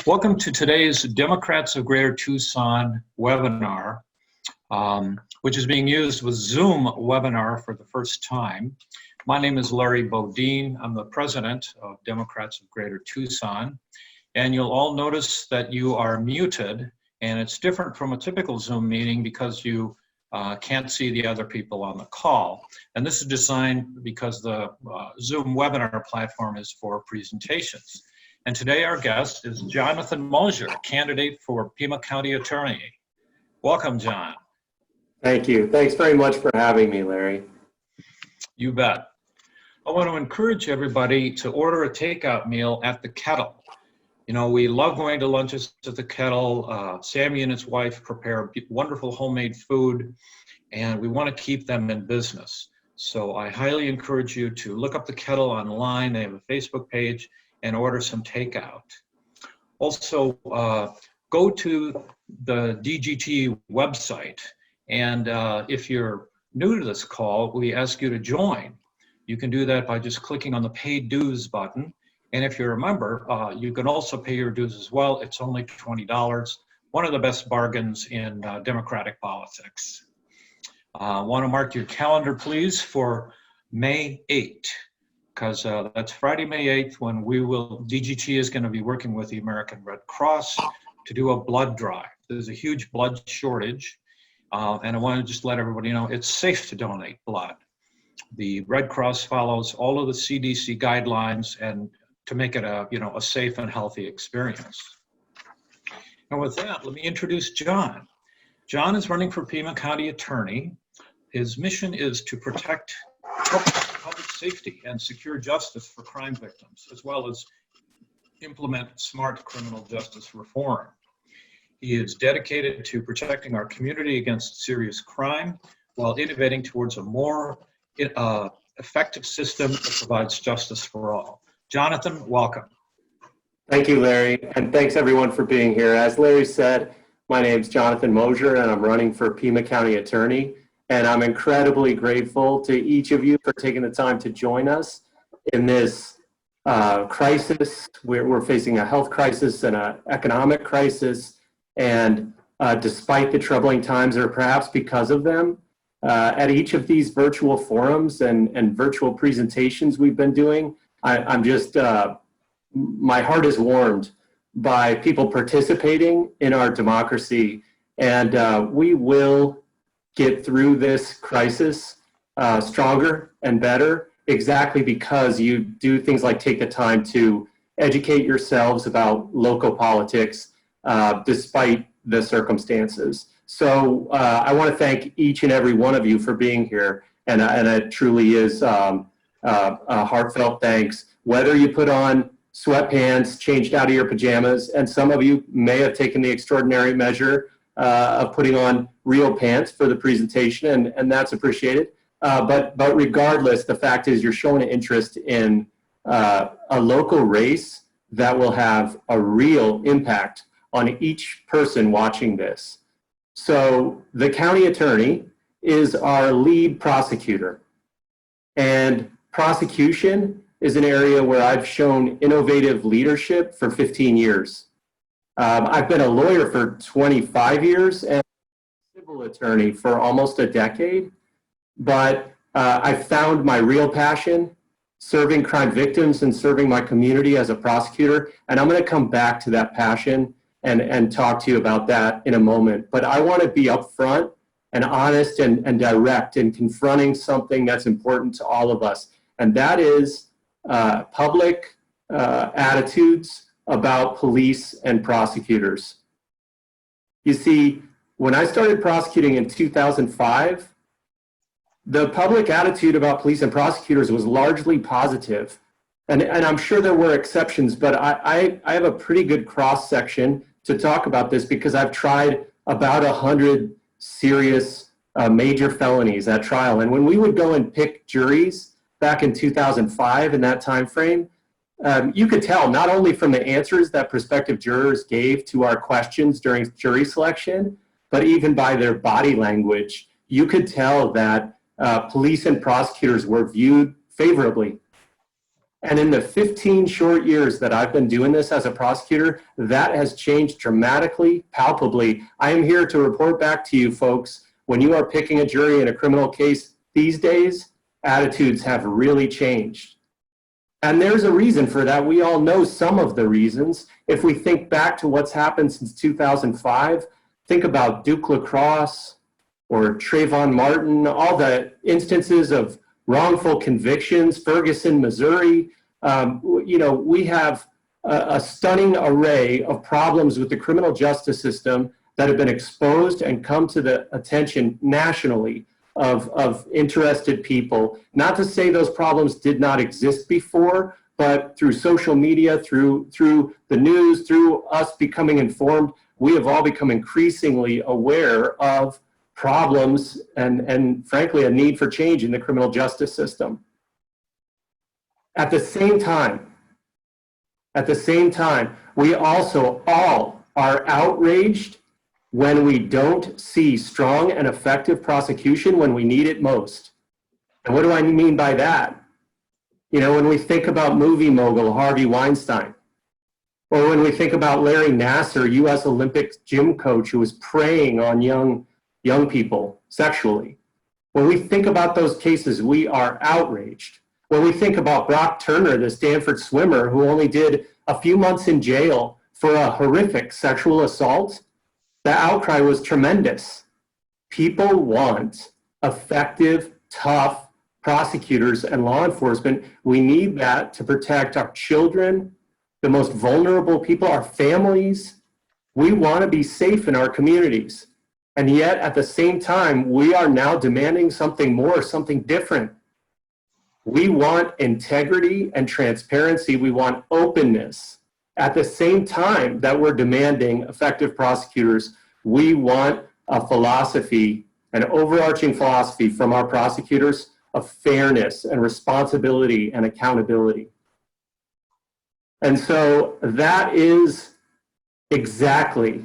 Welcome to today's Democrats of Greater Tucson webinar, which is being used with Zoom webinar for the first time. My name is Larry Bodine. I'm the president of Democrats of Greater Tucson. And you'll all notice that you are muted, and it's different from a typical Zoom meeting because you can't see the other people on the call. And this is designed because the Zoom webinar platform is for presentations. And today our guest is Jonathan Mosher, candidate for Pima County Attorney. Welcome, John. Thank you. Thanks very much for having me, Larry. You bet. I want to encourage everybody to order a takeout meal at the Kettle. You know, we love going to lunches at the Kettle. Sammy and his wife prepare wonderful homemade food, and we want to keep them in business. So I highly encourage you to look up the Kettle online. They have a Facebook page, and order some takeout. Also, go to the DGT website, and if you're new to this call, we ask you to join. You can do that by just clicking on the pay dues button, and if you're a member, you can also pay your dues as well. It's only $20, one of the best bargains in democratic politics. Want to mark your calendar, please, for May 8th. Because that's Friday, May 8th, when DGT is going to be working with the American Red Cross to do a blood drive. There's a huge blood shortage, and I want to just let everybody know it's safe to donate blood. The Red Cross follows all of the CDC guidelines and to make it a safe and healthy experience. And with that, let me introduce John. John is running for Pima County Attorney. His mission is to protect public safety and secure justice for crime victims, as well as implement smart criminal justice reform. He is dedicated to protecting our community against serious crime while innovating towards a more effective system that provides justice for all. Jonathan, welcome. Thank you, Larry, and thanks everyone for being here. As Larry said, my name is Jonathan Mosher, and I'm running for Pima County Attorney. And I'm incredibly grateful to each of you for taking the time to join us in this crisis. We're facing a health crisis and an economic crisis. And despite the troubling times, or perhaps because of them, at each of these virtual forums and virtual presentations we've been doing, I'm just, my heart is warmed by people participating in our democracy. And we will get through this crisis stronger and better, exactly because you do things like take the time to educate yourselves about local politics despite the circumstances. So I want to thank each and every one of you for being here, and it truly is a heartfelt thanks. Whether you put on sweatpants, changed out of your pajamas, and some of you may have taken the extraordinary measure of putting on real pants for the presentation, and that's appreciated. But regardless, the fact is you're showing an interest in a local race that will have a real impact on each person watching this. So the county attorney is our lead prosecutor, and prosecution is an area where I've shown innovative leadership for 15 years. I've been a lawyer for 25 years and a civil attorney for almost a decade, but I found my real passion serving crime victims and serving my community as a prosecutor, and I'm going to come back to that passion and talk to you about that in a moment. But I want to be upfront and honest and direct in confronting something that's important to all of us, and that is public attitudes about police and prosecutors. You see, when I started prosecuting in 2005, the public attitude about police and prosecutors was largely positive. And I'm sure there were exceptions, but I have a pretty good cross-section to talk about this because I've tried about 100 serious major felonies at trial. And when we would go and pick juries back in 2005 in that time frame, you could tell not only from the answers that prospective jurors gave to our questions during jury selection, but even by their body language, you could tell that police and prosecutors were viewed favorably. And in the 15 short years that I've been doing this as a prosecutor, that has changed dramatically, palpably. I am here to report back to you folks, when you are picking a jury in a criminal case these days, attitudes have really changed. And there's a reason for that. We all know some of the reasons. If we think back to what's happened since 2005, think about Duke LaCrosse or Trayvon Martin, all the instances of wrongful convictions, Ferguson, Missouri. We have a stunning array of problems with the criminal justice system that have been exposed and come to the attention nationally of interested people. Not to say those problems did not exist before, but through social media, through the news, through us becoming informed, we have all become increasingly aware of problems and frankly, a need for change in the criminal justice system. At the same time, we also all are outraged when we don't see strong and effective prosecution when we need it most. And what do I mean by that? When we think about movie mogul Harvey Weinstein, or when we think about Larry Nassar, US Olympic gym coach who was preying on young people sexually. When we think about those cases, we are outraged. When we think about Brock Turner, the Stanford swimmer who only did a few months in jail for a horrific sexual assault, the outcry was tremendous. People want effective, tough prosecutors and law enforcement. We need that to protect our children, the most vulnerable people, our families. We want to be safe in our communities. And yet, at the same time, we are now demanding something more, something different. We want integrity and transparency. We want openness. At the same time that we're demanding effective prosecutors, we want a philosophy, an overarching philosophy from our prosecutors of fairness and responsibility and accountability. And so that is exactly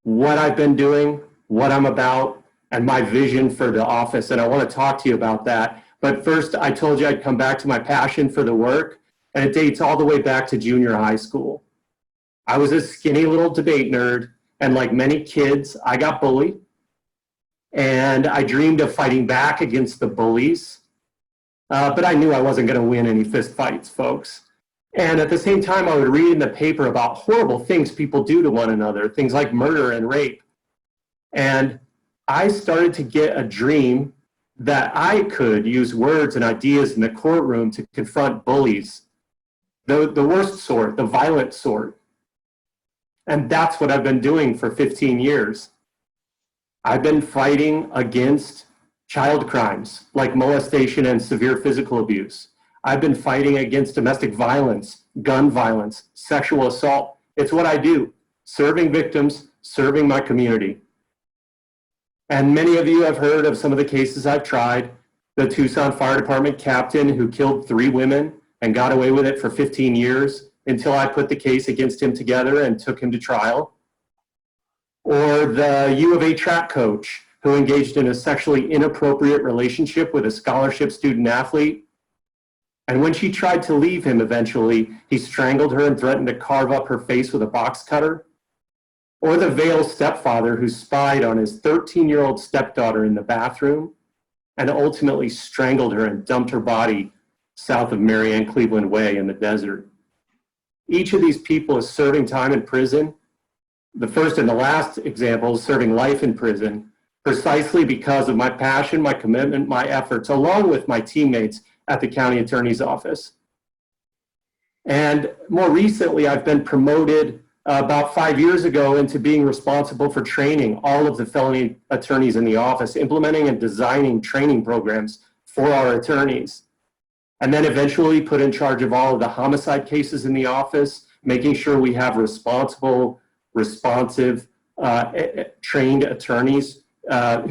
what I've been doing, what I'm about, and my vision for the office. And I want to talk to you about that. But first, I told you I'd come back to my passion for the work, and it dates all the way back to junior high school. I was a skinny little debate nerd, and like many kids, I got bullied. And I dreamed of fighting back against the bullies. But I knew I wasn't going to win any fist fights, folks. And at the same time, I would read in the paper about horrible things people do to one another, things like murder and rape. And I started to get a dream that I could use words and ideas in the courtroom to confront bullies, the worst sort, the violent sort. And that's what I've been doing for 15 years. I've been fighting against child crimes like molestation and severe physical abuse. I've been fighting against domestic violence, gun violence, sexual assault. It's what I do, serving victims, serving my community. And many of you have heard of some of the cases I've tried. The Tucson Fire Department captain who killed 3 women and got away with it for 15 years until I put the case against him together and took him to trial. Or the U of A track coach who engaged in a sexually inappropriate relationship with a scholarship student athlete. And when she tried to leave him eventually, he strangled her and threatened to carve up her face with a box cutter. Or the Vail stepfather who spied on his 13-year-old stepdaughter in the bathroom and ultimately strangled her and dumped her body south of Marianne Cleveland Way in the desert. Each of these people is serving time in prison. The first and the last example is serving life in prison, precisely because of my passion, my commitment, my efforts, along with my teammates at the county attorney's office. And more recently, I've been promoted about 5 years ago into being responsible for training all of the felony attorneys in the office, implementing and designing training programs for our attorneys. And then eventually put in charge of all of the homicide cases in the office, making sure we have responsible, responsive, trained attorneys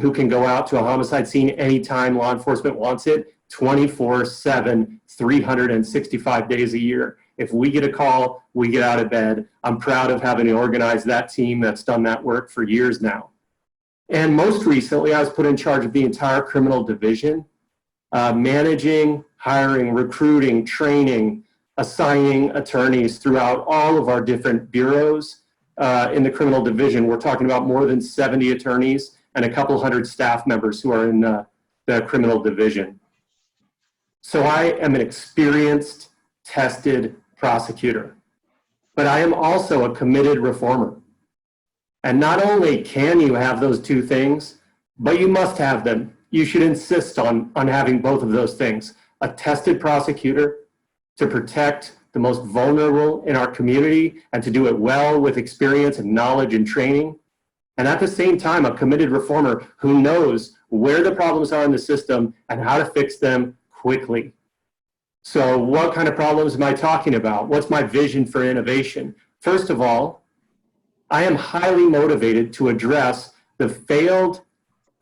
who can go out to a homicide scene anytime law enforcement wants it, 24/7, 365 days a year. If we get a call, we get out of bed. I'm proud of having organized that team that's done that work for years now. And most recently, I was put in charge of the entire criminal division, managing, hiring, recruiting, training assigning attorneys throughout all of our different bureaus in the criminal division. We're talking about more than 70 attorneys and a couple hundred staff members who are in the criminal division. So I am an experienced, tested prosecutor, but I am also a committed reformer. And not only can you have those two things, but you must have them. You should insist on having both of those things. A tested prosecutor to protect the most vulnerable in our community and to do it well with experience and knowledge and training. And at the same time, a committed reformer who knows where the problems are in the system and how to fix them quickly. So what kind of problems am I talking about? What's my vision for innovation? First of all, I am highly motivated to address the failed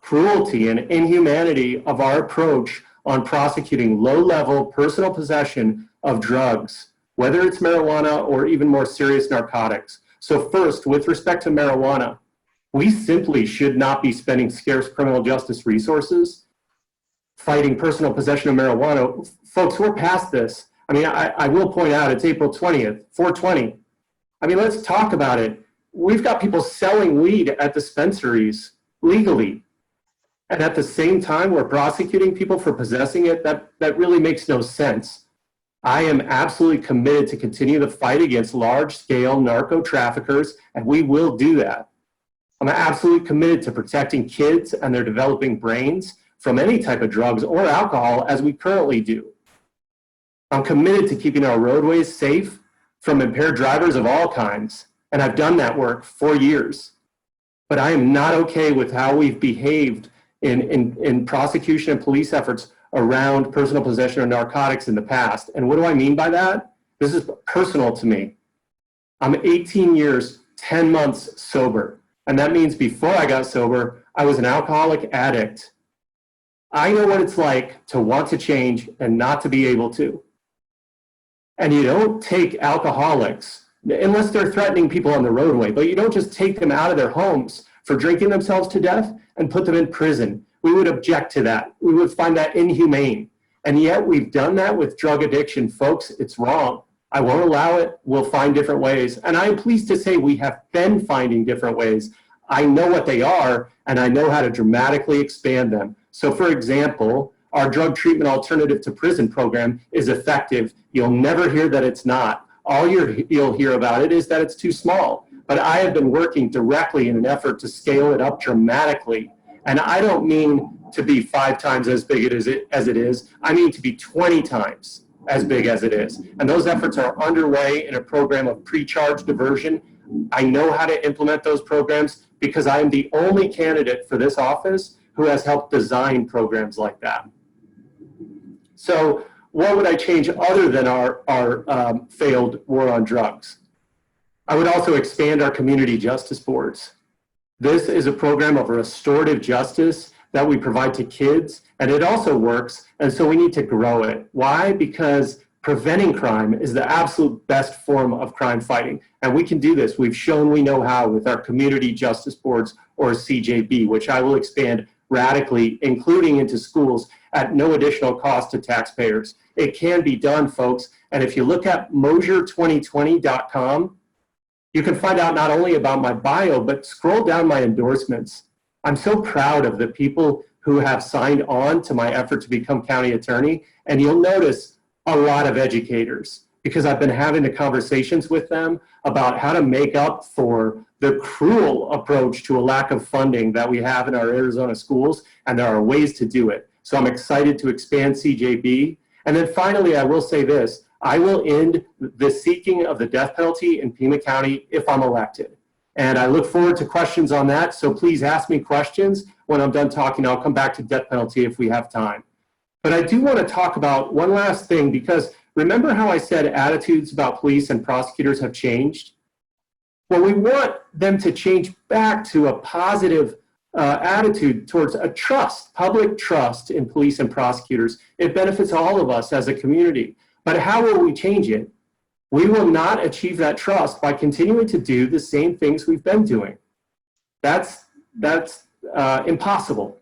cruelty and inhumanity of our approach on prosecuting low-level personal possession of drugs, whether it's marijuana or even more serious narcotics. So first, with respect to marijuana, we simply should not be spending scarce criminal justice resources fighting personal possession of marijuana. Folks, we're past this. I mean, I will point out it's April 20th, 420. I mean, let's talk about it. We've got people selling weed at dispensaries legally. And at the same time, we're prosecuting people for possessing it. That really makes no sense. I am absolutely committed to continue the fight against large-scale narco traffickers, and we will do that. I'm absolutely committed to protecting kids and their developing brains from any type of drugs or alcohol as we currently do. I'm committed to keeping our roadways safe from impaired drivers of all kinds, and I've done that work for years. But I am not okay with how we've behaved in prosecution and police efforts around personal possession of narcotics in the past. And what do I mean by that? This is personal to me. I'm 18 years, 10 months sober. And that means before I got sober, I was an alcoholic addict. I know what it's like to want to change and not to be able to. And you don't take alcoholics, unless they're threatening people on the roadway, but you don't just take them out of their homes for drinking themselves to death and put them in prison. We would object to that. We would find that inhumane. And yet we've done that with drug addiction. Folks, it's wrong. I won't allow it. We'll find different ways. And I am pleased to say we have been finding different ways. I know what they are, and I know how to dramatically expand them. So for example, our drug treatment alternative to prison program is effective. You'll never hear that it's not. All you'll hear about it is that it's too small. But I have been working directly in an effort to scale it up dramatically. And I don't mean to be 5 times as big as it is. I mean to be 20 times as big as it is. And those efforts are underway in a program of pre-charge diversion. I know how to implement those programs because I am the only candidate for this office who has helped design programs like that. So what would I change other than our failed war on drugs? I would also expand our community justice boards. This is a program of restorative justice that we provide to kids, and it also works, and so we need to grow it. Why? Because preventing crime is the absolute best form of crime fighting, and we can do this. We've shown we know how with our community justice boards, or CJB, which I will expand radically, including into schools at no additional cost to taxpayers. It can be done, folks, and if you look at Mosher2020.com, you can find out not only about my bio, but scroll down my endorsements. I'm so proud of the people who have signed on to my effort to become county attorney, and you'll notice a lot of educators, because I've been having the conversations with them about how to make up for the cruel approach to a lack of funding that we have in our Arizona schools, and there are ways to do it. So I'm excited to expand CJB. And then finally, I will say this, I will end the seeking of the death penalty in Pima County if I'm elected. And I look forward to questions on that, so please ask me questions. When I'm done talking, I'll come back to death penalty if we have time. But I do want to talk about one last thing, because remember how I said attitudes about police and prosecutors have changed? Well, we want them to change back to a positive attitude towards a trust, public trust in police and prosecutors. It benefits all of us as a community. But how will we change it? We will not achieve that trust by continuing to do the same things we've been doing. That's impossible.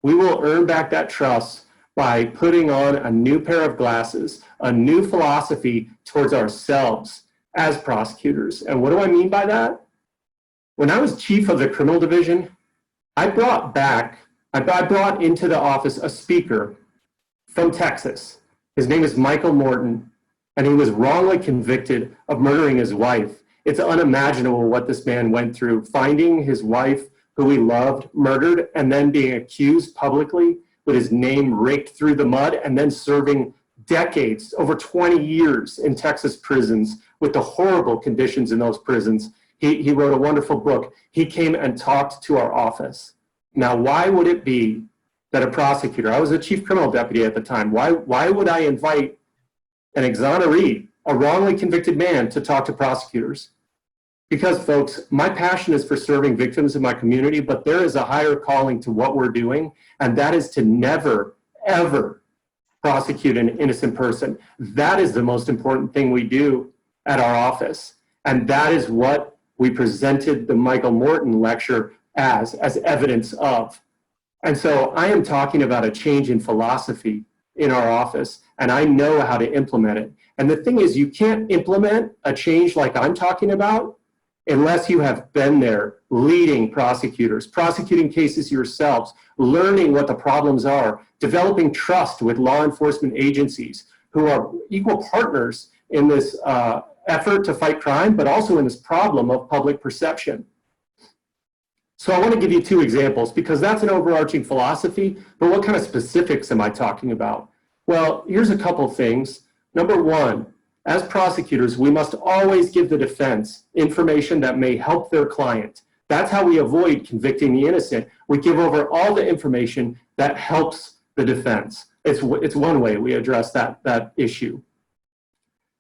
We will earn back that trust by putting on a new pair of glasses, a new philosophy towards ourselves as prosecutors. And what do I mean by that? When I was chief of the criminal division, I brought into the office a speaker from Texas. His name is Michael Morton, and he was wrongly convicted of murdering his wife. It's unimaginable what this man went through, finding his wife, who he loved, murdered, and then being accused publicly with his name raked through the mud, and then serving decades, over 20 years in Texas prisons with the horrible conditions in those prisons. He wrote a wonderful book. He came and talked to our office. Now, why would it be that a prosecutor, I was a chief criminal deputy at the time, why would I invite an exoneree, a wrongly convicted man, to talk to prosecutors? Because, folks, my passion is for serving victims in my community, but there is a higher calling to what we're doing, and that is to never, ever prosecute an innocent person. That is the most important thing we do at our office, and that is what we presented the Michael Morton lecture as evidence of. And so I am talking about a change in philosophy in our office, and I know how to implement it. And the thing is, you can't implement a change like I'm talking about unless you have been there leading prosecutors, prosecuting cases yourselves, learning what the problems are, developing trust with law enforcement agencies who are equal partners in this effort to fight crime, but also in this problem of public perception. So I want to give you two examples because that's an overarching philosophy, but what kind of specifics am I talking about? Well, here's a couple things. Number one, as prosecutors, we must always give the defense information that may help their client. That's how we avoid convicting the innocent. We give over all the information that helps the defense. It's one way we address that issue.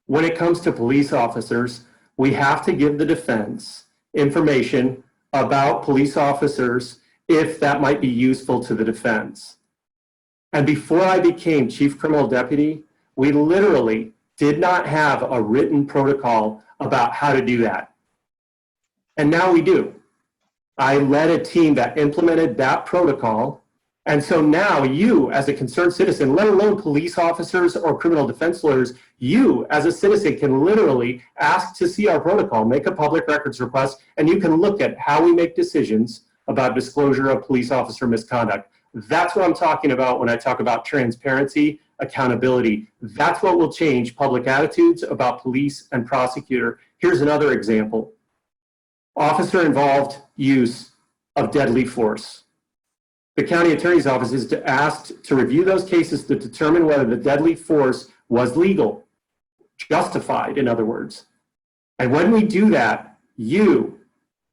When it comes to police officers, we have to give the defense information about police officers if that might be useful to the defense. And before I became chief criminal deputy, we literally did not have a written protocol about how to do that. And now we do. I led a team that implemented that protocol. And so now you, as a concerned citizen, let alone police officers or criminal defense lawyers, you as a citizen can literally ask to see our protocol, make a public records request, and you can look at how we make decisions about disclosure of police officer misconduct. That's what I'm talking about when I talk about transparency, accountability. That's what will change public attitudes about police and prosecutor. Here's another example. Officer-involved use of deadly force. The county attorney's office is asked to review those cases to determine whether the deadly force was legal, justified, in other words. And when we do that, you,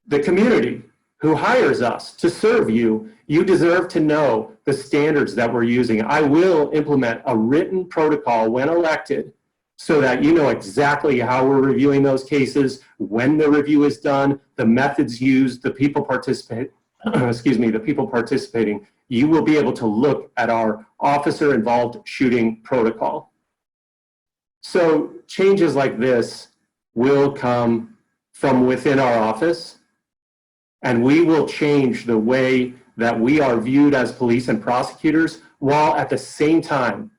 the community who hires us to serve you, you deserve to know the standards that we're using. I will implement a written protocol when elected so that you know exactly how we're reviewing those cases, when the review is done, the methods used, the people participate. The people participating, you will be able to look at our officer-involved shooting protocol. So changes like this will come from within our office, and we will change the way that we are viewed as police and prosecutors, while at the same time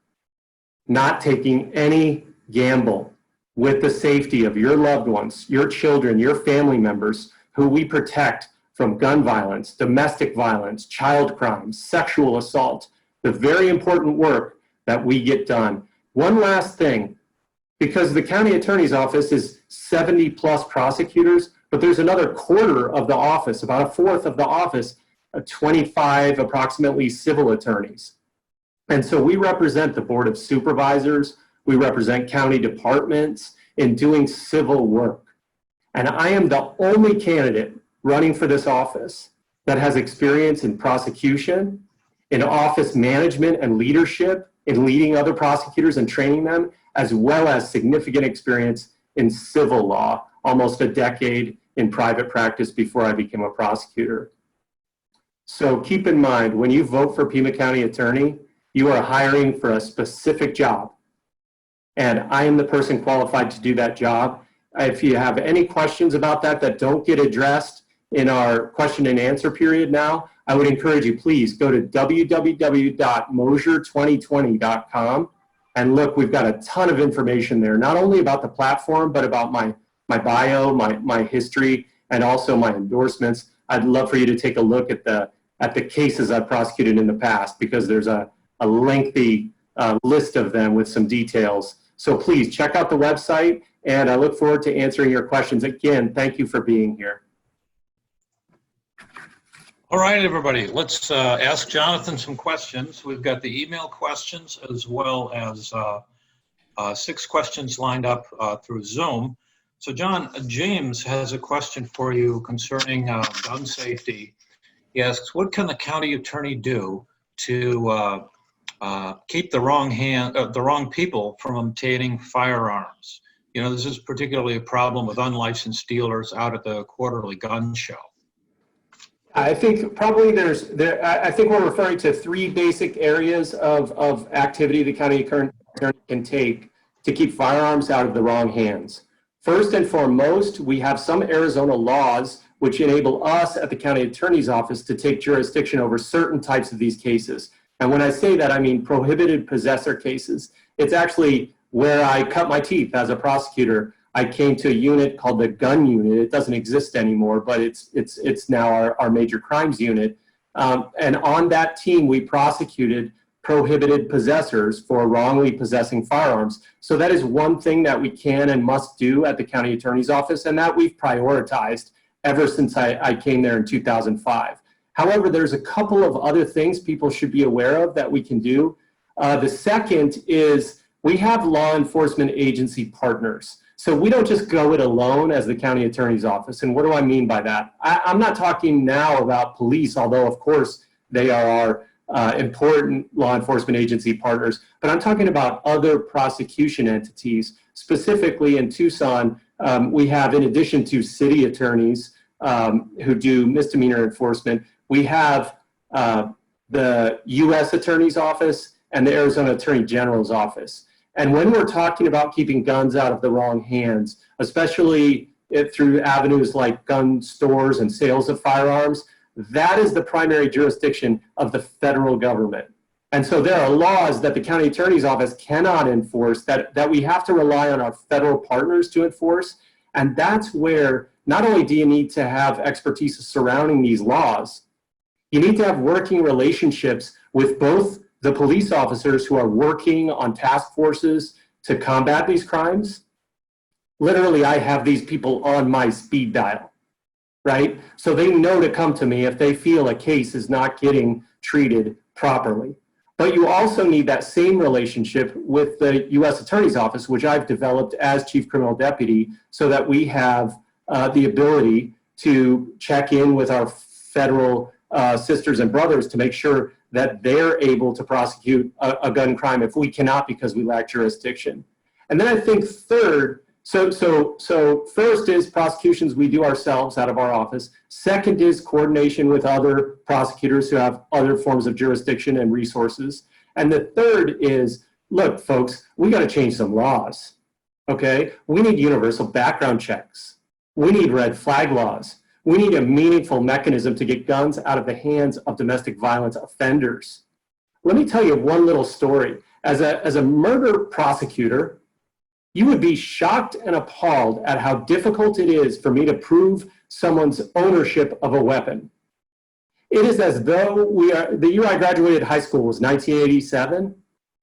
not taking any gamble with the safety of your loved ones, your children, your family members, who we protect from gun violence, domestic violence, child crimes, sexual assault, the very important work that we get done. One last thing, because the county attorney's office is 70 plus prosecutors, but there's another quarter of the office, about a fourth of the office, 25 approximately civil attorneys. And so we represent the Board of Supervisors, we represent county departments in doing civil work. And I am the only candidate running for this office that has experience in prosecution, in office management and leadership, in leading other prosecutors and training them, as well as significant experience in civil law, almost a decade in private practice before I became a prosecutor. So keep in mind, when you vote for Pima County Attorney, you are hiring for a specific job. And I am the person qualified to do that job. If you have any questions about that don't get addressed in our question and answer period now, I would encourage you, please go to www.mosher2020.com and look, we've got a ton of information there, not only about the platform, but about my bio, my history, and also my endorsements. I'd love for you to take a look at the cases I've prosecuted in the past, because there's a lengthy list of them with some details. So please check out the website, and I look forward to answering your questions. Again, thank you for being here. All right, everybody, let's ask Jonathan some questions. We've got the email questions as well as 6 questions lined up through Zoom. So John, James has a question for you concerning gun safety. He asks, what can the county attorney do to keep the wrong people from obtaining firearms? You know, this is particularly a problem with unlicensed dealers out at the quarterly gun show. I think probably I think we're referring to 3 basic areas of activity the county attorney can take to keep firearms out of the wrong hands. First and foremost, we have some Arizona laws which enable us at the county attorney's office to take jurisdiction over certain types of these cases. And when I say that, I mean prohibited possessor cases. It's actually where I cut my teeth as a prosecutor. I came to a unit called the gun unit. It doesn't exist anymore, but it's now our major crimes unit. And on that team, we prosecuted prohibited possessors for wrongly possessing firearms. So that is one thing that we can and must do at the county attorney's office, and that we've prioritized ever since I came there in 2005. However, there's a couple of other things people should be aware of that we can do. The second is we have law enforcement agency partners. So we don't just go it alone as the county attorney's office. And what do I mean by that? I'm not talking now about police, although of course they are our important law enforcement agency partners, but I'm talking about other prosecution entities. Specifically in Tucson, we have, in addition to city attorneys who do misdemeanor enforcement, we have the U.S. Attorney's Office and the Arizona Attorney General's Office. And when we're talking about keeping guns out of the wrong hands, especially through avenues like gun stores and sales of firearms, that is the primary jurisdiction of the federal government. And so there are laws that the county attorney's office cannot enforce that we have to rely on our federal partners to enforce. And that's where not only do you need to have expertise surrounding these laws, you need to have working relationships with both the police officers who are working on task forces to combat these crimes. Literally, I have these people on my speed dial, right? So they know to come to me if they feel a case is not getting treated properly. But you also need that same relationship with the U.S. Attorney's Office, which I've developed as Chief Criminal Deputy, so that we have the ability to check in with our federal sisters and brothers to make sure that they're able to prosecute a gun crime if we cannot because we lack jurisdiction. And then I think third, so first is prosecutions we do ourselves out of our office. Second is coordination with other prosecutors who have other forms of jurisdiction and resources. And the third is, look, folks, we got to change some laws, okay? We need universal background checks. We need red flag laws. We need a meaningful mechanism to get guns out of the hands of domestic violence offenders. Let me tell you one little story. As a murder prosecutor, you would be shocked and appalled at how difficult it is for me to prove someone's ownership of a weapon. It is as though the year I graduated high school was 1987.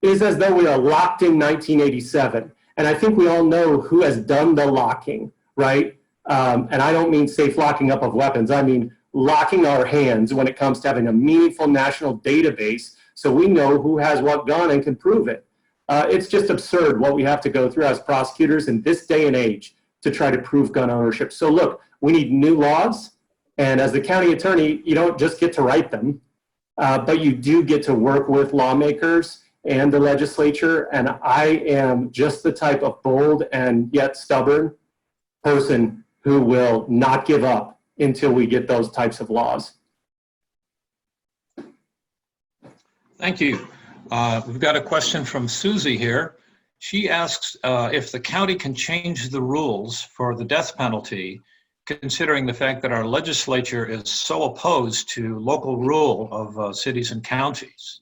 It is as though we are locked in 1987. And I think we all know who has done the locking, right? And I don't mean safe locking up of weapons. I mean locking our hands when it comes to having a meaningful national database so we know who has what gun and can prove it. It's just absurd what we have to go through as prosecutors in this day and age to try to prove gun ownership. So look, we need new laws. And as the county attorney, you don't just get to write them, but you do get to work with lawmakers and the legislature. And I am just the type of bold and yet stubborn person who will not give up until we get those types of laws. Thank you. We've got a question from Susie here. She asks if the county can change the rules for the death penalty considering the fact that our legislature is so opposed to local rule of cities and counties?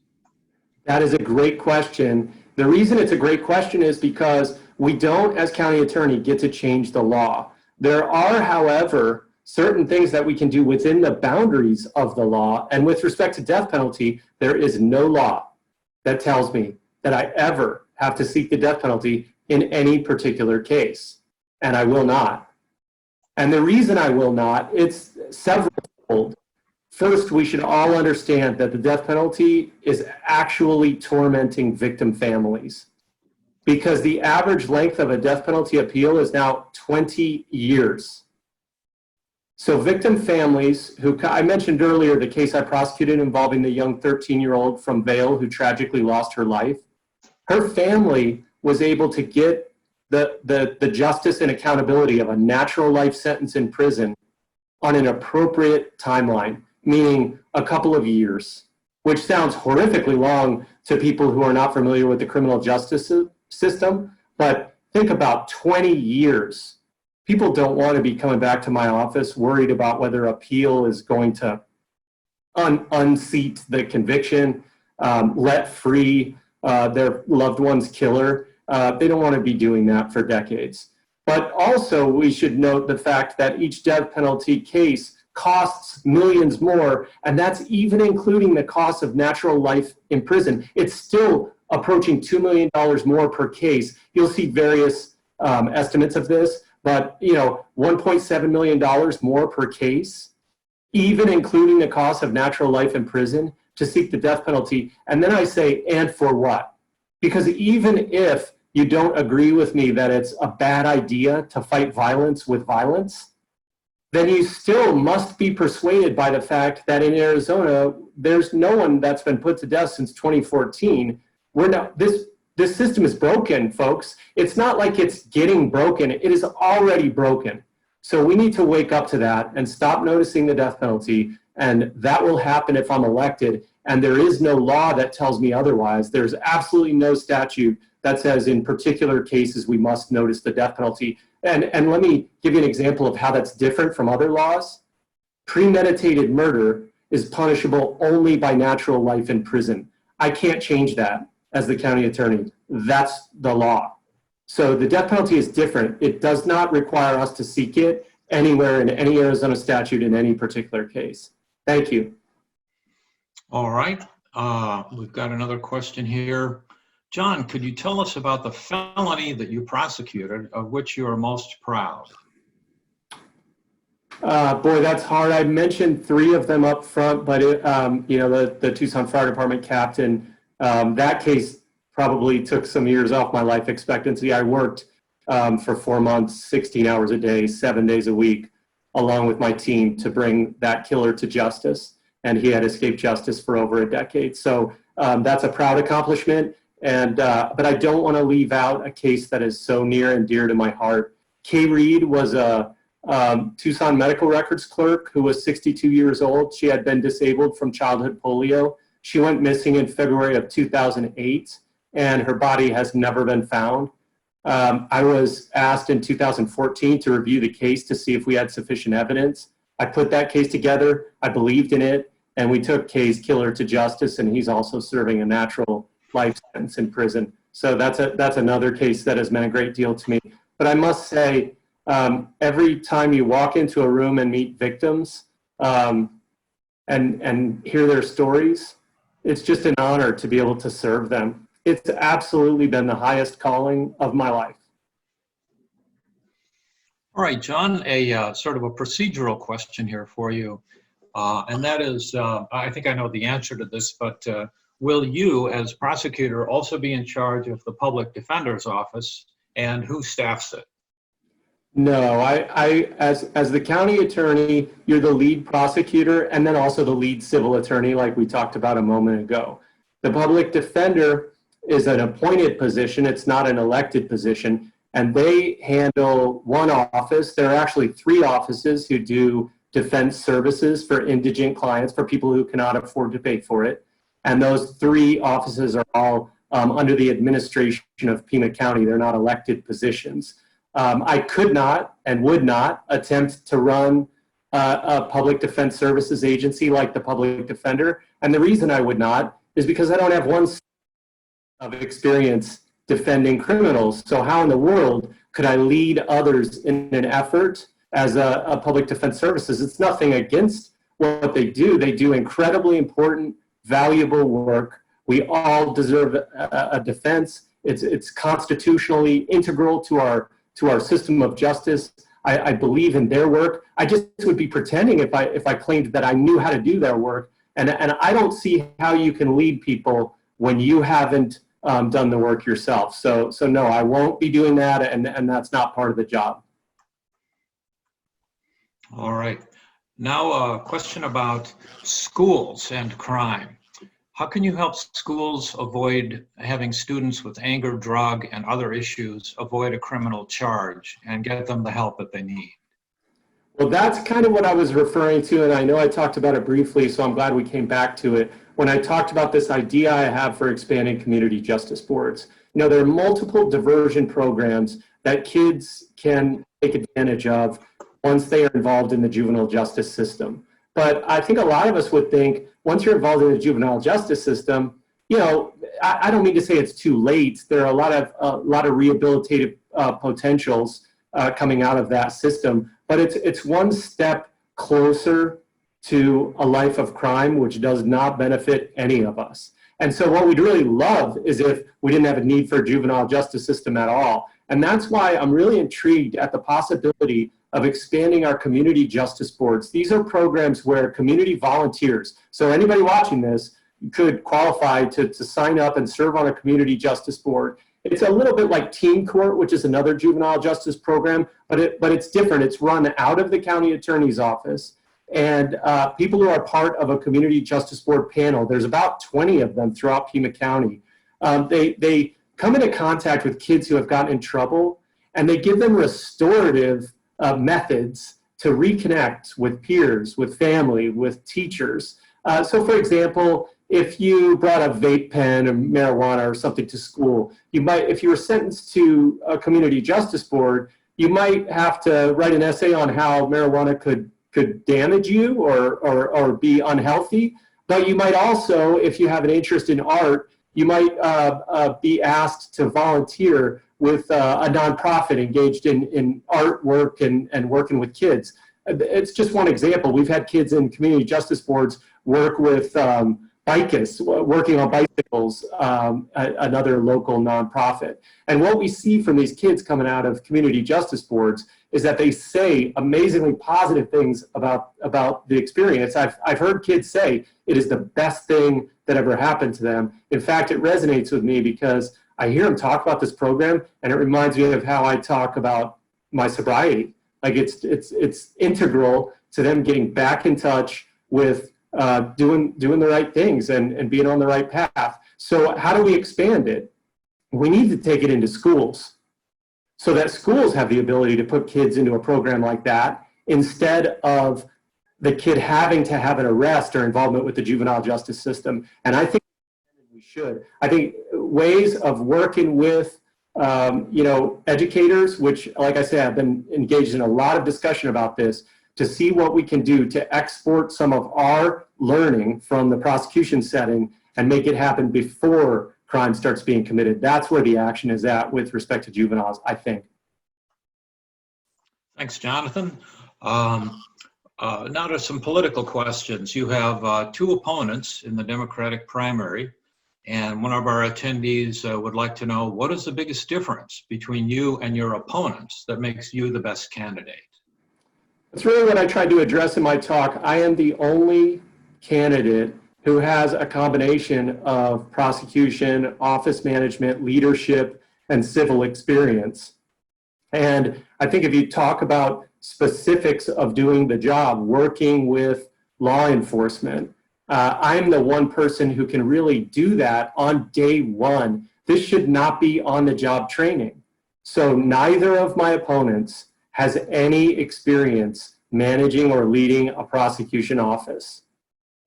That is a great question. The reason it's a great question is because we don't, as county attorney, get to change the law. There are, however, certain things that we can do within the boundaries of the law. And with respect to death penalty, there is no law that tells me that I ever have to seek the death penalty in any particular case. And I will not. And the reason I will not, it's several-fold. First, we should all understand that the death penalty is actually tormenting victim families, because the average length of a death penalty appeal is now 20 years. So victim families who, I mentioned earlier the case I prosecuted involving the young 13-year-old from Vail who tragically lost her life. Her family was able to get the justice and accountability of a natural life sentence in prison on an appropriate timeline, meaning a couple of years, which sounds horrifically long to people who are not familiar with the criminal justice system. But think about 20 years. People don't want to be coming back to my office worried about whether appeal is going to unseat the conviction, let free their loved one's killer. They don't want to be doing that for decades. But also we should note the fact that each death penalty case costs millions more, and that's even including the cost of natural life in prison. It's still approaching $2 million more per case. You'll see various estimates of this, but $1.7 million more per case, even including the cost of natural life in prison to seek the death penalty. And then I say, and for what? Because even if you don't agree with me that it's a bad idea to fight violence with violence, then you still must be persuaded by the fact that in Arizona, there's no one that's been put to death since 2014. This system is broken, folks. It's not like it's getting broken. It is already broken. So we need to wake up to that and stop noticing the death penalty. And that will happen if I'm elected. And there is no law that tells me otherwise. There's absolutely no statute that says in particular cases we must notice the death penalty. And let me give you an example of how that's different from other laws. Premeditated murder is punishable only by natural life in prison. I can't change that as the county attorney. That's the law. So the death penalty is different. It does not require us to seek it anywhere in any Arizona statute in any particular case. Thank you. All right. We've got another question here. John, could you tell us about the felony that you prosecuted of which you are most proud? Boy, that's hard. I mentioned 3 of them up front, but the Tucson Fire Department captain, that case probably took some years off my life expectancy. I worked for 4 months, 16 hours a day, 7 days a week, along with my team to bring that killer to justice. And he had escaped justice for over a decade. So that's a proud accomplishment. But I don't want to leave out a case that is so near and dear to my heart. Kay Reed was a Tucson medical records clerk who was 62 years old. She had been disabled from childhood polio. She went missing in February of 2008, and her body has never been found. I was asked in 2014 to review the case to see if we had sufficient evidence. I put that case together. I believed in it, and we took Kay's killer to justice, and he's also serving a natural life sentence in prison. So that's another case that has meant a great deal to me. But I must say, every time you walk into a room and meet victims and hear their stories, it's just an honor to be able to serve them. It's absolutely been the highest calling of my life. All right, John, a sort of a procedural question here for you. And that is, I think I know the answer to this, but will you, as prosecutor, also be in charge of the public defender's office, and who staffs it? No, as the county attorney, you're the lead prosecutor and then also the lead civil attorney, like we talked about a moment ago. The public defender is an appointed position. It's not an elected position, and they handle one office. There are actually 3 offices who do defense services for indigent clients, for people who cannot afford to pay for it. And those 3 offices are all under the administration of Pima County. They're not elected positions. I could not and would not attempt to run a public defense services agency like the public defender. And the reason I would not is because I don't have one of experience defending criminals. So how in the world could I lead others in an effort as a public defense services? It's nothing against what they do. They do incredibly important, valuable work. We all deserve a defense. It's constitutionally integral to our system of justice. I believe in their work. I just would be pretending if I claimed that I knew how to do their work. And I don't see how you can lead people when you haven't done the work yourself. So no, I won't be doing that, and that's not part of the job. All right. Now a question about schools and crime. How can you help schools avoid having students with anger, drug, and other issues avoid a criminal charge and get them the help that they need? Well, that's kind of what I was referring to, and I know I talked about it briefly, so I'm glad we came back to it. When I talked about this idea I have for expanding community justice boards, you know, there are multiple diversion programs that kids can take advantage of once they are involved in the juvenile justice system. But I think a lot of us would think, once you're involved in the juvenile justice system, you know, I don't mean to say it's too late. There are a lot of rehabilitative potentials coming out of that system, but it's one step closer to a life of crime, which does not benefit any of us. And so what we'd really love is if we didn't have a need for a juvenile justice system at all. And that's why I'm really intrigued at the possibility of expanding our community justice boards. These are programs where community volunteers, so anybody watching this could qualify to sign up and serve on a community justice board. It's a little bit like Teen Court, which is another juvenile justice program, but it's different. It's run out of the county attorney's office. And people who are part of a community justice board panel, there's about 20 of them throughout Pima County. They come into contact with kids who have gotten in trouble, and they give them restorative methods to reconnect with peers, with family, with teachers. So for example, if you brought a vape pen or marijuana or something to school, you might, if you were sentenced to a community justice board, you might have to write an essay on how marijuana could damage you or be unhealthy. But you might also, if you have an interest in art, you might be asked to volunteer with a nonprofit engaged in artwork and working with kids. It's just one example. We've had kids in community justice boards work with bikists, working on bicycles, another local nonprofit. And what we see from these kids coming out of community justice boards is that they say amazingly positive things about the experience. I've heard kids say it is the best thing that ever happened to them. In fact, it resonates with me because I hear them talk about this program, and it reminds me of how I talk about my sobriety. Like it's integral to them getting back in touch with doing the right things and being on the right path. So how do we expand it? We need to take it into schools so that schools have the ability to put kids into a program like that instead of the kid having to have an arrest or involvement with the juvenile justice system. And I think we should. I think ways of working with educators, which, like I said, I've been engaged in a lot of discussion about this, to see what we can do to export some of our learning from the prosecution setting and make it happen before crime starts being committed. That's where the action is at with respect to juveniles, I think. Thanks, Jonathan. Now to some political questions. You have two opponents in the Democratic primary, and one of our attendees would like to know, what is the biggest difference between you and your opponents that makes you the best candidate? That's really what I tried to address in my talk. I am the only candidate who has a combination of prosecution, office management, leadership, and civil experience. And I think if you talk about specifics of doing the job, working with law enforcement, I'm the one person who can really do that on day one. This should not be on-the-job training. So neither of my opponents has any experience managing or leading a prosecution office.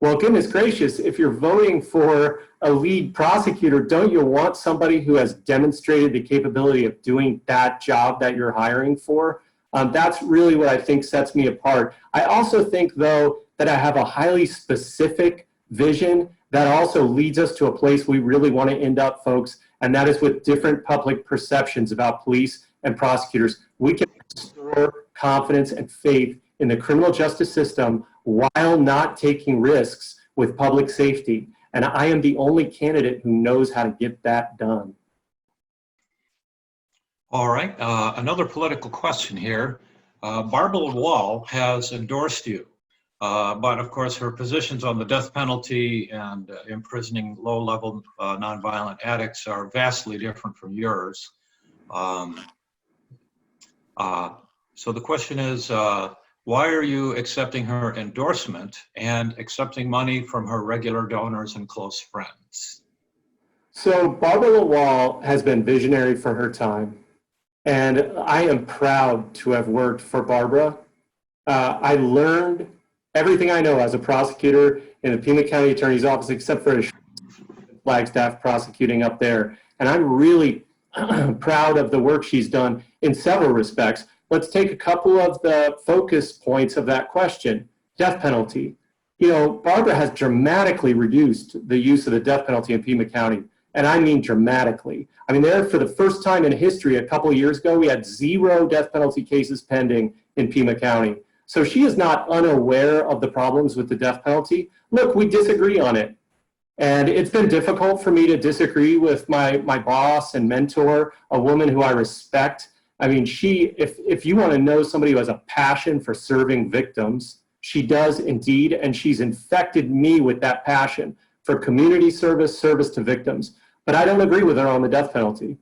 Well, goodness gracious, if you're voting for a lead prosecutor, don't you want somebody who has demonstrated the capability of doing that job that you're hiring for? That's really what I think sets me apart. I also think, though, that I have a highly specific vision that also leads us to a place we really want to end up, folks, and that is with different public perceptions about police and prosecutors. We can restore confidence and faith in the criminal justice system while not taking risks with public safety. And I am the only candidate who knows how to get that done. All right, another political question here. Barbara Wall has endorsed you, but of course her positions on the death penalty and imprisoning low-level nonviolent addicts are vastly different from yours. So the question is, why are you accepting her endorsement and accepting money from her regular donors and close friends? So Barbara Wall has been visionary for her time, and I am proud to have worked for Barbara. I learned everything I know as a prosecutor in the Pima County Attorney's Office, except for a Flagstaff prosecuting up there. And I'm really proud of the work she's done in several respects. Let's take a couple of the focus points of that question. Death penalty. You know, Barbara has dramatically reduced the use of the death penalty in Pima County, and I mean dramatically. I mean, there for the first time in history, a couple of years ago, we had 0 death penalty cases pending in Pima County. So she is not unaware of the problems with the death penalty. Look, we disagree on it. And it's been difficult for me to disagree with my boss and mentor, a woman who I respect. I mean, if you want to know somebody who has a passion for serving victims, she does indeed, and she's infected me with that passion for community service, service to victims. But I don't agree with her on the death penalty,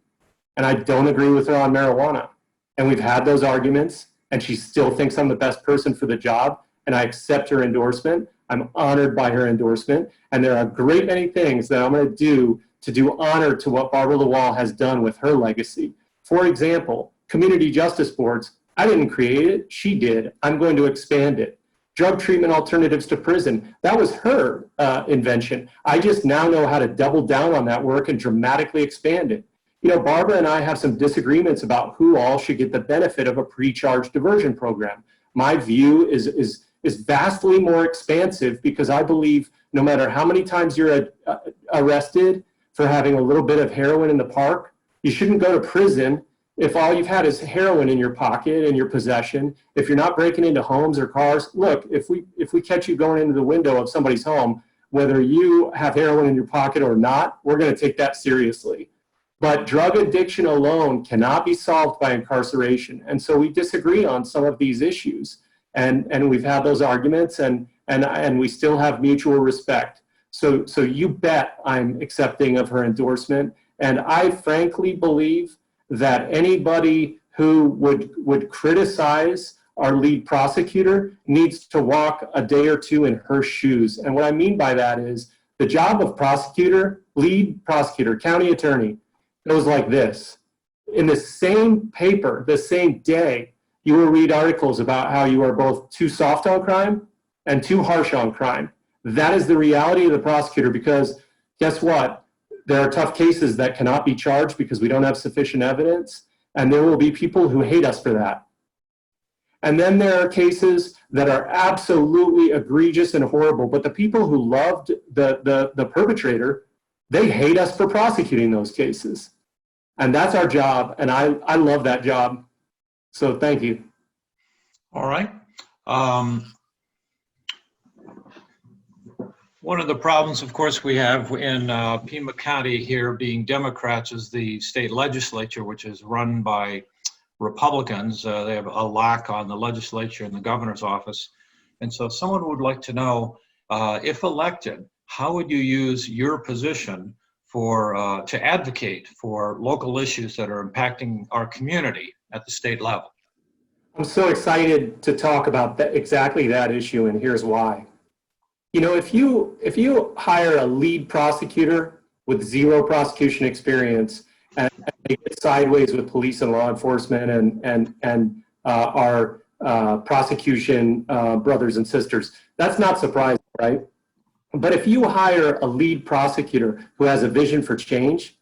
and I don't agree with her on marijuana. And we've had those arguments, and she still thinks I'm the best person for the job, and I accept her endorsement. I'm honored by her endorsement, and there are a great many things that I'm going to do honor to what Barbara Wall has done with her legacy. For example, community justice boards, I didn't create it, she did. I'm going to expand it. Drug treatment alternatives to prison, that was her invention. I just now know how to double down on that work and dramatically expand it. You know, Barbara and I have some disagreements about who all should get the benefit of a pre-charge diversion program. My view is vastly more expansive because I believe no matter how many times you're arrested for having a little bit of heroin in the park, you shouldn't go to prison if all you've had is heroin in your pocket and your possession. If you're not breaking into homes or cars, look, if we catch you going into the window of somebody's home, whether you have heroin in your pocket or not, we're going to take that seriously. But drug addiction alone cannot be solved by incarceration. And so we disagree on some of these issues. And we've had those arguments, and we still have mutual respect. So you bet I'm accepting of her endorsement. And I frankly believe that anybody who would criticize our lead prosecutor needs to walk a day or two in her shoes. And what I mean by that is the job of prosecutor, lead prosecutor, county attorney, goes like this. In the same paper, the same day, you will read articles about how you are both too soft on crime and too harsh on crime. That is the reality of the prosecutor, because guess what? There are tough cases that cannot be charged because we don't have sufficient evidence, and there will be people who hate us for that. And then there are cases that are absolutely egregious and horrible, but the people who loved the perpetrator, they hate us for prosecuting those cases. And that's our job, and I love that job. So thank you. All right. One of the problems, of course, we have in Pima County here being Democrats is the state legislature, which is run by Republicans. They have a lock on the legislature and the governor's office. And so someone would like to know, if elected, how would you use your position for to advocate for local issues that are impacting our community at the state level? I'm so excited to talk about that, exactly that issue, and here's why. You know, if you hire a lead prosecutor with 0 prosecution experience and they get sideways with police and law enforcement and our prosecution brothers and sisters, that's not surprising, right? But if you hire a lead prosecutor who has a vision for change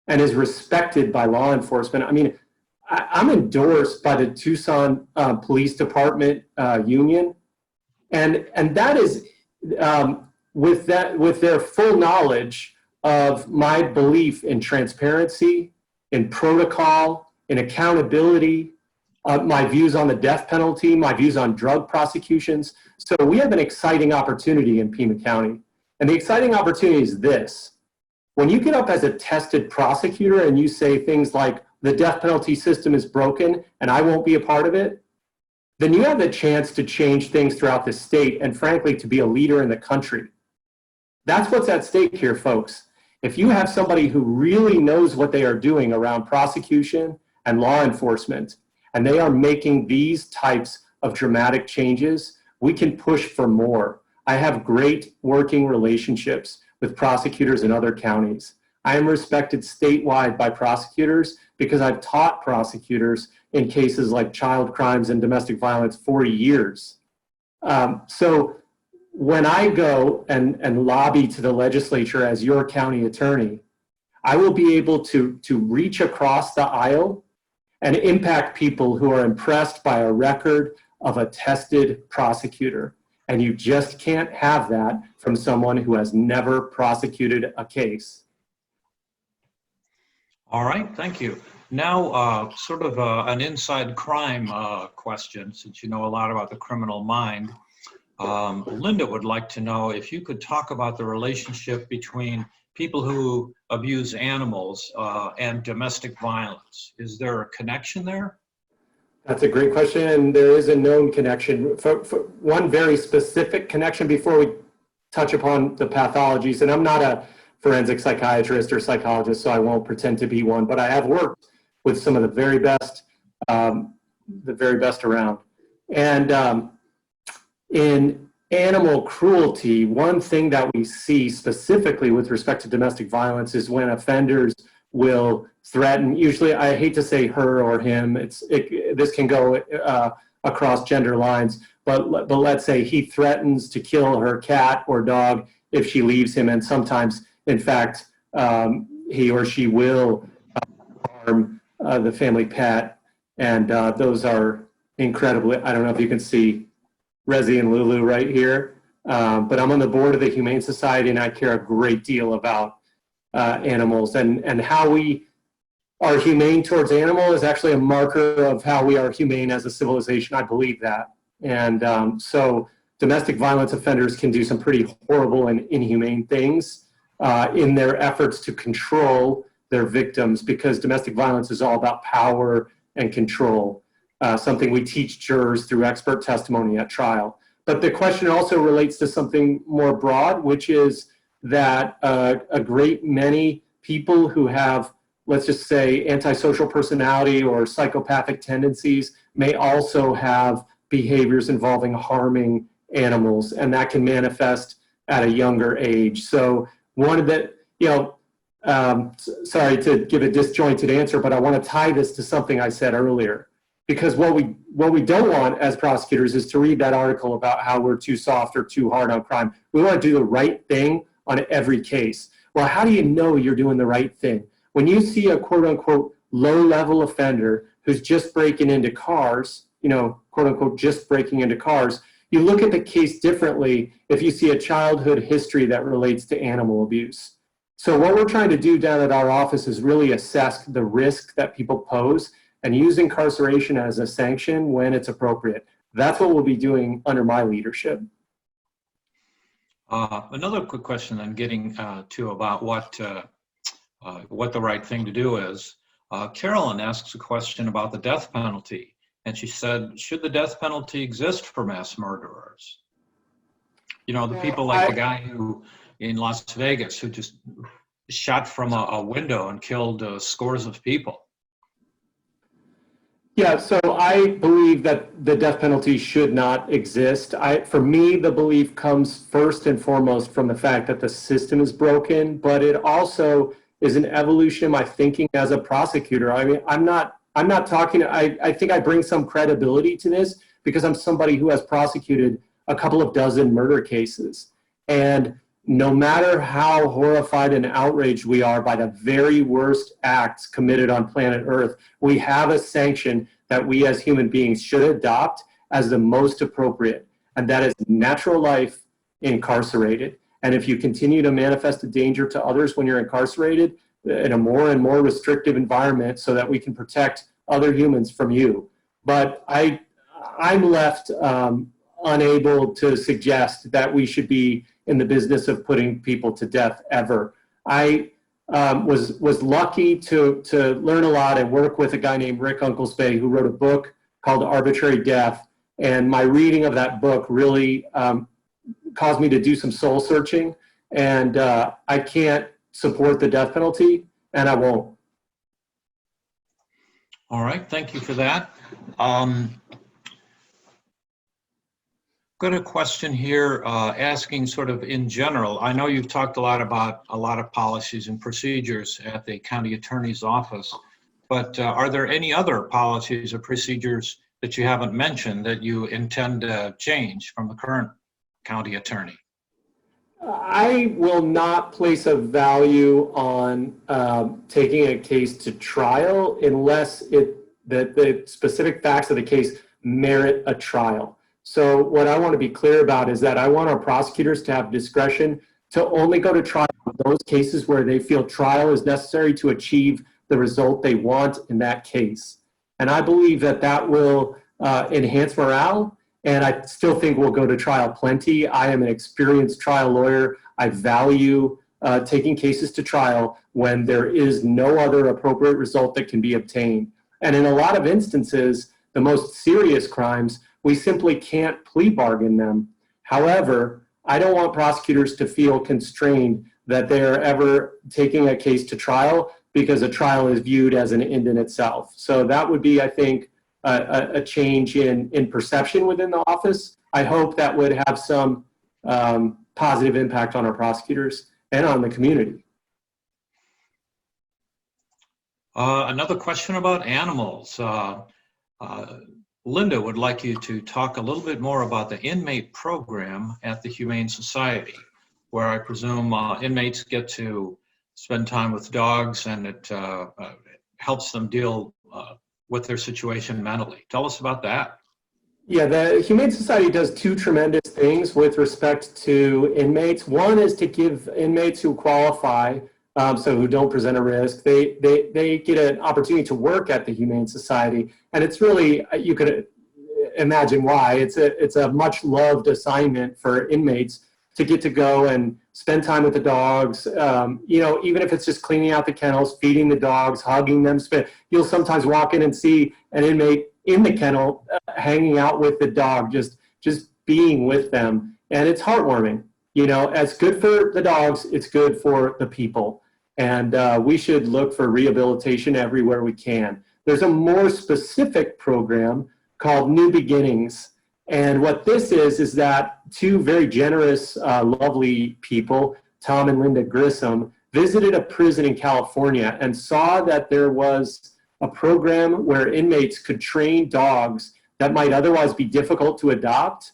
and is respected by law enforcement, I mean, I'm endorsed by the Tucson Police Department union, and that is with their full knowledge of my belief in transparency, in protocol, in accountability, my views on the death penalty, my views on drug prosecutions. So we have an exciting opportunity in Pima County. And the exciting opportunity is this. When you get up as a tested prosecutor and you say things like, the death penalty system is broken and I won't be a part of it, then you have the chance to change things throughout the state and frankly, to be a leader in the country. That's what's at stake here, folks. If you have somebody who really knows what they are doing around prosecution and law enforcement, and they are making these types of dramatic changes, we can push for more. I have great working relationships with prosecutors in other counties. I am respected statewide by prosecutors because I've taught prosecutors in cases like child crimes and domestic violence for years. So when I go and lobby to the legislature as your county attorney, I will be able to reach across the aisle and impact people who are impressed by a record of a tested prosecutor. And you just can't have that from someone who has never prosecuted a case. All right, thank you. Now, sort of an inside crime question, since you know a lot about the criminal mind. Linda would like to know if you could talk about the relationship between people who abuse animals and domestic violence. Is there a connection there? That's a great question, and there is a known connection. For one very specific connection before we touch upon the pathologies, and I'm not a forensic psychiatrist or psychologist, so I won't pretend to be one, but I have worked with some of the very best around. And in animal cruelty, one thing that we see specifically with respect to domestic violence is when offenders will threaten, usually I hate to say her or him, this can go across gender lines, but let's say he threatens to kill her cat or dog if she leaves him, and sometimes, in fact, he or she will harm the family pet, and those are incredibly, I don't know if you can see Rezi and Lulu right here, but I'm on the board of the Humane Society, and I care a great deal about animals, and how we are humane towards animal is actually a marker of how we are humane as a civilization. I believe that. And so domestic violence offenders can do some pretty horrible and inhumane things in their efforts to control their victims, because domestic violence is all about power and control, something we teach jurors through expert testimony at trial. But the question also relates to something more broad, which is that a great many people who have, let's just say, antisocial personality or psychopathic tendencies may also have behaviors involving harming animals, and that can manifest at a younger age. So one of the, sorry to give a disjointed answer, but I want to tie this to something I said earlier. Because what we don't want as prosecutors is to read that article about how we're too soft or too hard on crime. We want to do the right thing on every case. Well, how do you know you're doing the right thing? When you see a quote unquote low-level offender who's just breaking into cars, quote unquote just breaking into cars, you look at the case differently if you see a childhood history that relates to animal abuse. So what we're trying to do down at our office is really assess the risk that people pose and use incarceration as a sanction when it's appropriate. That's what we'll be doing under my leadership. Another quick question I'm getting to about what the right thing to do is. Carolyn asks a question about the death penalty, and she said, should the death penalty exist for mass murderers? The people like the guy who in Las Vegas who just shot from a window and killed scores of people. Yeah, so I believe that the death penalty should not exist. For me, the belief comes first and foremost from the fact that the system is broken, but it also is an evolution of my thinking as a prosecutor. I mean, I'm not talking, I think I bring some credibility to this because I'm somebody who has prosecuted a couple of dozen murder cases. And no matter how horrified and outraged we are by the very worst acts committed on planet Earth, we have a sanction that we as human beings should adopt as the most appropriate, and that is natural life incarcerated. And if you continue to manifest a danger to others when you're incarcerated in a more and more restrictive environment so that we can protect other humans from you. But I'm left unable to suggest that we should be in the business of putting people to death ever. I was lucky to learn a lot and work with a guy named Rick Unklesby, who wrote a book called Arbitrary Death. And my reading of that book really caused me to do some soul searching. And I can't support the death penalty, and I won't. All right, thank you for that. Got a question here asking sort of in general. I know you've talked a lot about a lot of policies and procedures at the county attorney's office, but are there any other policies or procedures that you haven't mentioned that you intend to change from the current county attorney? I will not place a value on taking a case to trial unless the specific facts of the case merit a trial. So what I want to be clear about is that I want our prosecutors to have discretion to only go to trial in those cases where they feel trial is necessary to achieve the result they want in that case. And I believe that that will enhance morale, and I still think we'll go to trial plenty. I am an experienced trial lawyer. I value taking cases to trial when there is no other appropriate result that can be obtained. And in a lot of instances, the most serious crimes, we simply can't plea bargain them. However, I don't want prosecutors to feel constrained that they're ever taking a case to trial because a trial is viewed as an end in itself. So that would be, I think, a change in perception within the office. I hope that would have some positive impact on our prosecutors and on the community. Another question about animals. Linda would like you to talk a little bit more about the inmate program at the Humane Society, where I presume inmates get to spend time with dogs, and it helps them deal with their situation mentally. Tell us about that. Yeah, the Humane Society does two tremendous things with respect to inmates. One is to give inmates who qualify, so who don't present a risk, they get an opportunity to work at the Humane Society. And it's really, you could imagine why, it's a much loved assignment for inmates to get to go and spend time with the dogs. You know, even if it's just cleaning out the kennels, feeding the dogs, hugging them. You'll sometimes walk in and see an inmate in the kennel hanging out with the dog, just being with them. And it's heartwarming. You know, it's good for the dogs, it's good for the people. And we should look for rehabilitation everywhere we can. There's a more specific program called New Beginnings. And what this is that two very generous, lovely people, Tom and Linda Grissom, visited a prison in California and saw that there was a program where inmates could train dogs that might otherwise be difficult to adopt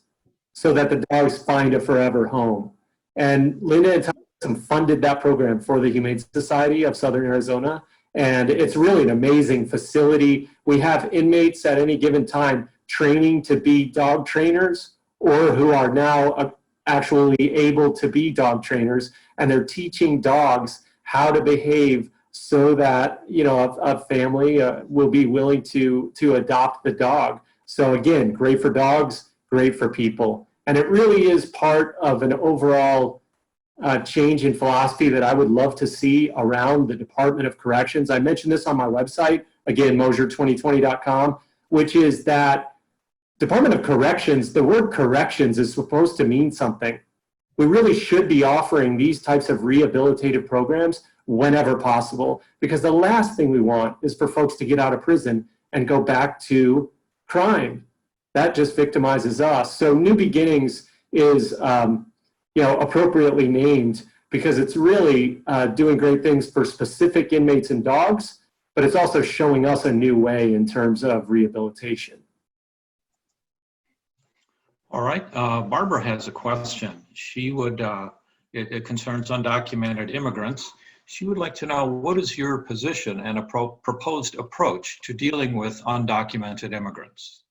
so that the dogs find a forever home. And Linda and Tom funded that program for the Humane Society of Southern Arizona. And it's really an amazing facility. We have inmates at any given time training to be dog trainers or who are now actually able to be dog trainers. And they're teaching dogs how to behave so that, you know, a family will be willing to adopt the dog. So again, great for dogs, great for people. And it really is part of an overall change in philosophy that I would love to see around the Department of Corrections. I mentioned this on my website, again, Mosher2020.com, which is that Department of Corrections, the word corrections is supposed to mean something. We really should be offering these types of rehabilitative programs whenever possible, because the last thing we want is for folks to get out of prison and go back to crime. That just victimizes us. So New Beginnings is you know, appropriately named because it's really doing great things for specific inmates and dogs, but it's also showing us a new way in terms of rehabilitation. All right, Barbara has a question. She would It concerns undocumented immigrants. She would like to know, what is your position and a proposed approach to dealing with undocumented immigrants?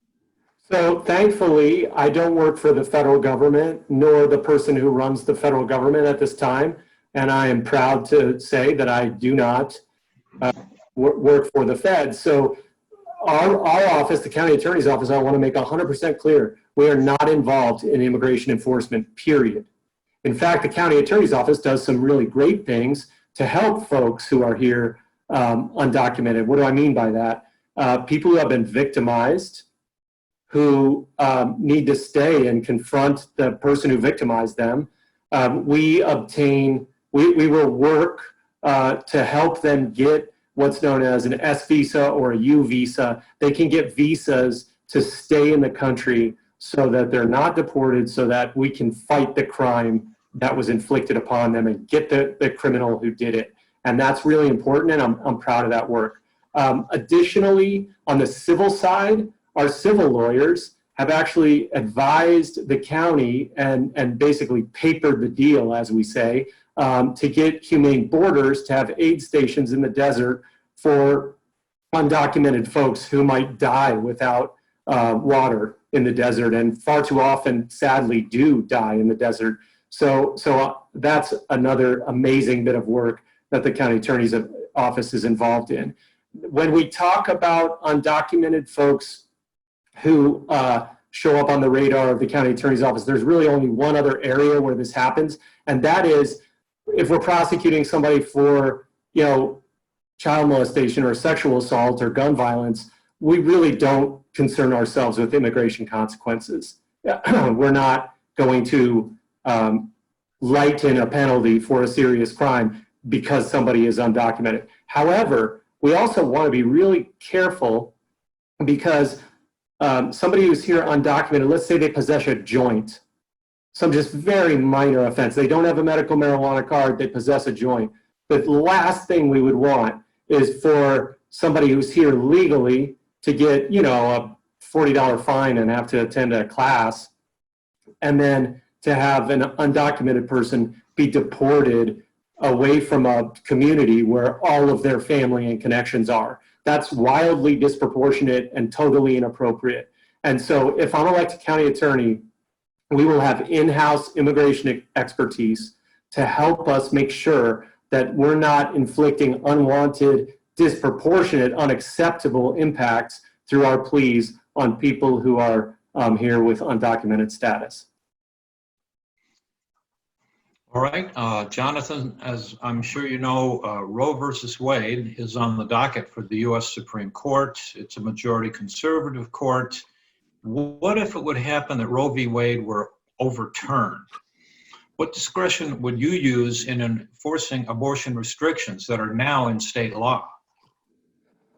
So thankfully, I don't work for the federal government, nor the person who runs the federal government at this time. And I am proud to say that I do not work for the feds. So our office, the county attorney's office, I want to make 100% clear, we are not involved in immigration enforcement, period. In fact, the county attorney's office does some really great things to help folks who are here undocumented. What do I mean by that? People who have been victimized, who need to stay and confront the person who victimized them. We will work to help them get what's known as an S visa or a U visa. They can get visas to stay in the country so that they're not deported, so that we can fight the crime that was inflicted upon them and get the criminal who did it. And that's really important, and I'm proud of that work. Additionally, on the civil side, our civil lawyers have actually advised the county and basically papered the deal, as we say, to get Humane Borders to have aid stations in the desert for undocumented folks who might die without water in the desert, and far too often, sadly, do die in the desert. So that's another amazing bit of work that the county attorney's office is involved in. When we talk about undocumented folks who show up on the radar of the county attorney's office, there's really only one other area where this happens, and that is if we're prosecuting somebody for, child molestation or sexual assault or gun violence. We really don't concern ourselves with immigration consequences. We're not going to lighten a penalty for a serious crime because somebody is undocumented. However, we also want to be really careful because somebody who's here undocumented, let's say they possess a joint, some just very minor offense. They don't have a medical marijuana card, they possess a joint. The last thing we would want is for somebody who's here legally to get, a $40 fine and have to attend a class, and then to have an undocumented person be deported away from a community where all of their family and connections are. That's wildly disproportionate and totally inappropriate. And so if I'm elected county attorney, we will have in-house immigration expertise to help us make sure that we're not inflicting unwanted, disproportionate, unacceptable impacts through our pleas on people who are here with undocumented status. All right, Jonathan, as I'm sure you know, Roe versus Wade is on the docket for the U.S. Supreme Court. It's a majority conservative court. What if it would happen that Roe v. Wade were overturned? What discretion would you use in enforcing abortion restrictions that are now in state law?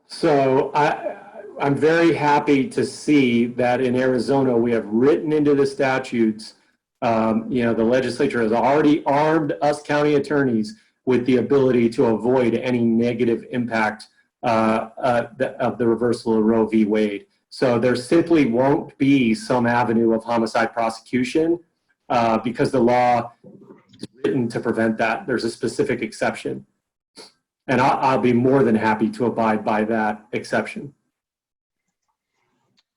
So I'm very happy to see that in Arizona we have written into the statutes, the legislature has already armed us county attorneys with the ability to avoid any negative impact of the reversal of Roe v. Wade. So there simply won't be some avenue of homicide prosecution because the law is written to prevent that. There's a specific exception. And I'll be more than happy to abide by that exception.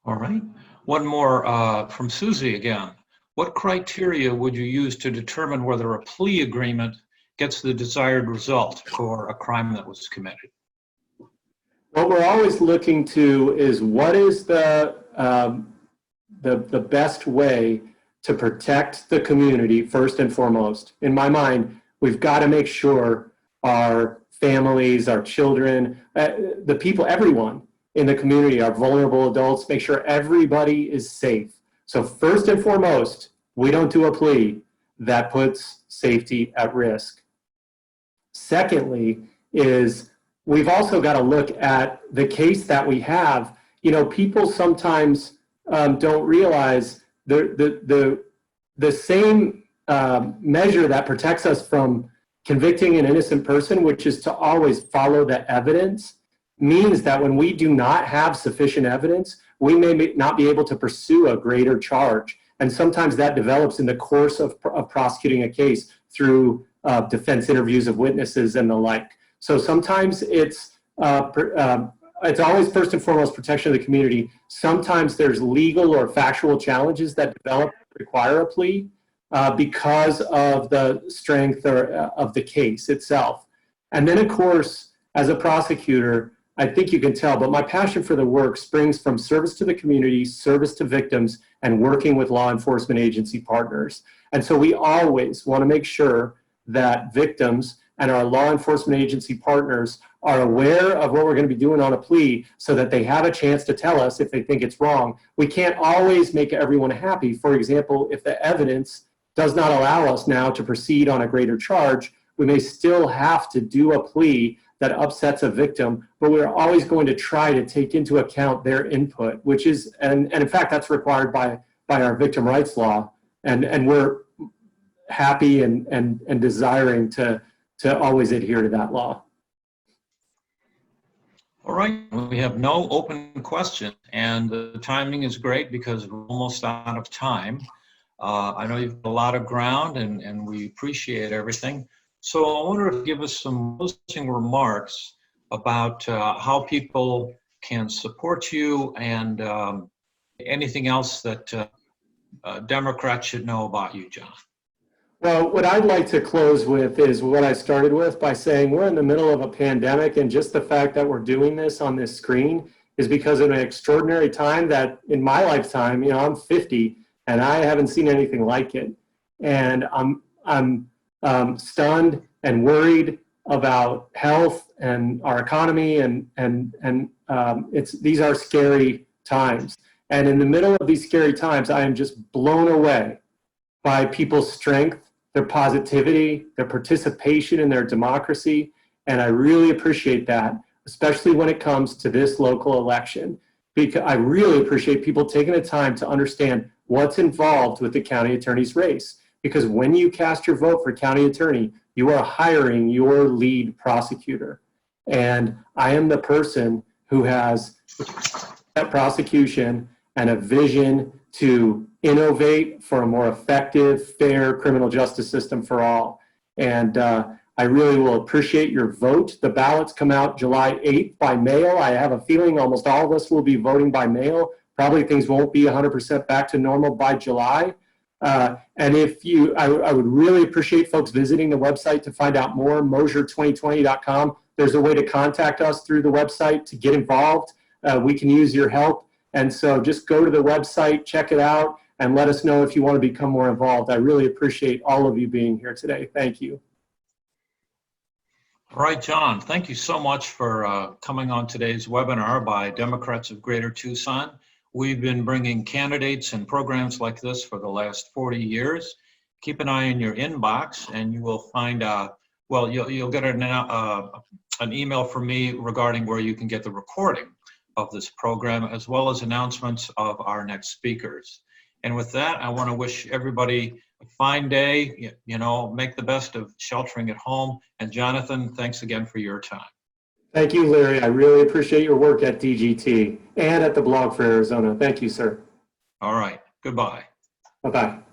All right. One more from Susie again. What criteria would you use to determine whether a plea agreement gets the desired result for a crime that was committed? What we're always looking to is what is the best way to protect the community first and foremost. In my mind, we've got to make sure our families, our children, the people, everyone in the community, our vulnerable adults, make sure everybody is safe. So first and foremost, we don't do a plea that puts safety at risk. Secondly is we've also got to look at the case that we have. People sometimes don't realize the same measure that protects us from convicting an innocent person, which is to always follow the evidence, means that when we do not have sufficient evidence, we may not be able to pursue a greater charge. And sometimes that develops in the course of prosecuting a case through defense interviews of witnesses and the like. So sometimes it's always first and foremost protection of the community. Sometimes there's legal or factual challenges that develop require a plea because of the strength of the case itself. And then, of course, as a prosecutor, I think you can tell, but my passion for the work springs from service to the community, service to victims, and working with law enforcement agency partners. And so we always want to make sure that victims and our law enforcement agency partners are aware of what we're going to be doing on a plea so that they have a chance to tell us if they think it's wrong. We can't always make everyone happy. For example, if the evidence does not allow us now to proceed on a greater charge, we may still have to do a plea that upsets a victim, but we're always going to try to take into account their input, which is, and in fact, that's required by our victim rights law. And we're happy and desiring to always adhere to that law. All right, we have no open questions, and the timing is great because we're almost out of time. I know you've got a lot of ground, and we appreciate everything. So I wonder if you give us some closing remarks about how people can support you and anything else that Democrats should know about you, John. Well, what I'd like to close with is what I started with by saying we're in the middle of a pandemic, and just the fact that we're doing this on this screen is because of an extraordinary time that in my lifetime, you know, I'm 50 and I haven't seen anything like it. And I'm stunned and worried about health and our economy, and these are scary times. And in the middle of these scary times, I am just blown away by people's strength, their positivity, their participation in their democracy. And I really appreciate that, especially when it comes to this local election. Because I really appreciate people taking the time to understand what's involved with the county attorney's race. Because when you cast your vote for county attorney, you are hiring your lead prosecutor. And I am the person who has that prosecution and a vision to innovate for a more effective, fair criminal justice system for all. And I really will appreciate your vote. The ballots come out July 8th by mail. I have a feeling almost all of us will be voting by mail. Probably things won't be 100% back to normal by July. And if you, I would really appreciate folks visiting the website to find out more, Mosher2020.com. There's a way to contact us through the website to get involved. We can use your help. And so just go to the website, check it out, and let us know if you want to become more involved. I really appreciate all of you being here today. Thank you. All right, John, thank you so much for coming on today's webinar by Democrats of Greater Tucson. We've been bringing candidates and programs like this for the last 40 years. Keep an eye in your inbox and you will find, well, you'll get an email from me regarding where you can get the recording of this program, as well as announcements of our next speakers. And with that, I want to wish everybody a fine day, you know, make the best of sheltering at home. And Jonathan, thanks again for your time. Thank you, Larry. I really appreciate your work at DGT and at the Blog for Arizona. Thank you, sir. All right. Goodbye. Bye-bye.